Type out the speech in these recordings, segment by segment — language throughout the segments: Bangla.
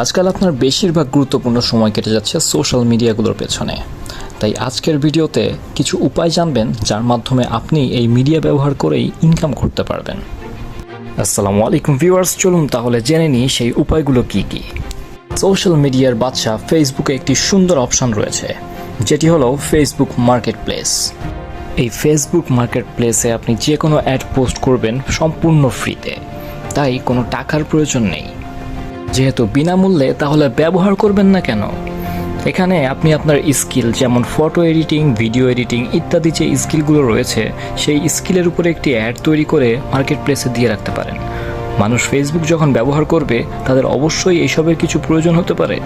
আজকাল আপনার বেশিরভাগ গুরুত্বপূর্ণ সময় কেটে যাচ্ছে সোশ্যাল মিডিয়াগুলোর পেছনে। তাই আজকের ভিডিওতে কিছু উপায় জানবেন যার মাধ্যমে আপনি এই মিডিয়া ব্যবহার করেই ইনকাম করতে পারবেন। আসসালামু আলাইকুম ভিউয়ার্স, চলুন তাহলে জেনে নিই সেই উপায়গুলো কি কি। সোশ্যাল মিডিয়ার বাদশা ফেসবুকে একটি সুন্দর অপশন রয়েছে, যেটি হলো ফেসবুক মার্কেট প্লেস। এই ফেসবুক মার্কেট প্লেসে আপনি যে কোনো অ্যাড পোস্ট করবেন সম্পূর্ণ ফ্রিতে, তাই কোনো টাকার প্রয়োজন নেই। যেহেতু বিনামূল্যে, তাহলে ব্যবহার করবেন না কেন? এখানে আপনি আপনার স্কিল, যেমন ফটো এডিটিং, ভিডিও এডিটিং ইত্যাদি যে স্কিলগুলো রয়েছে, সেই স্কিলের উপরে একটি অ্যাড তৈরি করে মার্কেট প্লেসে দিয়ে রাখতে পারেন। মানুষ ফেসবুক যখন ব্যবহার করবে, তাদের অবশ্যই এইসবের কিছু প্রয়োজন হতে পারে।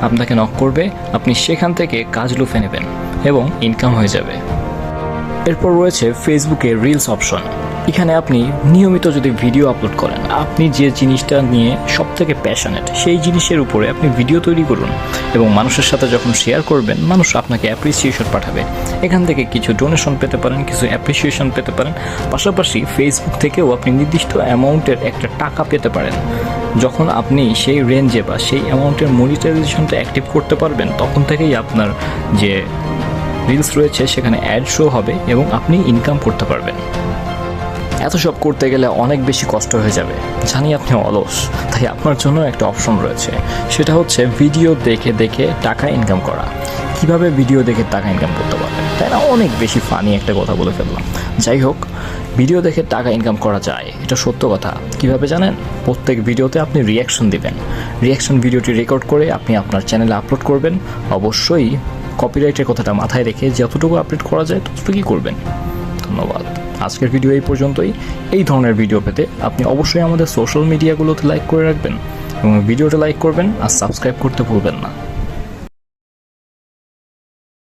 আপনাকে নক করবে, আপনি সেখান থেকে কাজ লুফে নেবেন এবং ইনকাম হয়ে যাবে। এরপর রয়েছে ফেসবুকে রিলস অপশন। এখানে আপনি নিয়মিত যদি ভিডিও আপলোড করেন, আপনি যে জিনিসটা নিয়ে সবথেকে প্যাশনেট, সেই জিনিসের উপরে আপনি ভিডিও তৈরি করুন এবং মানুষের সাথে যখন শেয়ার করবেন, মানুষ আপনাকে অ্যাপ্রিসিয়েশন পাঠাবে। এখান থেকে কিছু ডোনেশন পেতে পারেন, কিছু অ্যাপ্রিসিয়েশন পেতে পারেন। পাশাপাশি ফেসবুক থেকেও আপনি নির্দিষ্ট অ্যামাউন্টের একটা টাকা পেতে পারেন। যখন আপনি সেই রেঞ্জে বা সেই অ্যামাউন্টের মনিটাইজেশনটা অ্যাক্টিভ করতে পারবেন, তখন থেকেই আপনার যে রিলস রয়েছে সেখানে অ্যাড শো হবে এবং আপনি ইনকাম করতে পারবেন। এত সব করতে গেলে অনেক বেশি কষ্ট হয়ে যাবে, জানি আপনি অলস। তাই আপনার জন্য একটা অপশন রয়েছে, সেটা হচ্ছে ভিডিও দেখে দেখে টাকা ইনকাম করা। কিভাবে ভিডিও দেখে টাকা ইনকাম করতে পারবেন, তাই না? অনেক বেশি ফানি একটা কথা বলে ফেললাম। যাই হোক, ভিডিও দেখে টাকা ইনকাম করা যায়, এটা সত্য কথা। কিভাবে জানেন? প্রত্যেক ভিডিওতে আপনি রিয়াকশন দিবেন। রিয়াকশন ভিডিওটি রেকর্ড করে আপনি আপনার চ্যানেলে আপলোড করবেন। অবশ্যই কপিরাইটের কথাটা মাথায় রেখে যতটুকু আপলোড করা যায় ততটুকুই করবেন। ধন্যবাদ। আজকের ভিডিও এই পর্যন্তই। এই ধরনের ভিডিও পেতে আপনি অবশ্যই আমাদের সোশ্যাল মিডিয়াগুলোতে লাইক করে রাখবেন এবং ভিডিওটা লাইক করবেন আর সাবস্ক্রাইব করতে ভুলবেন না।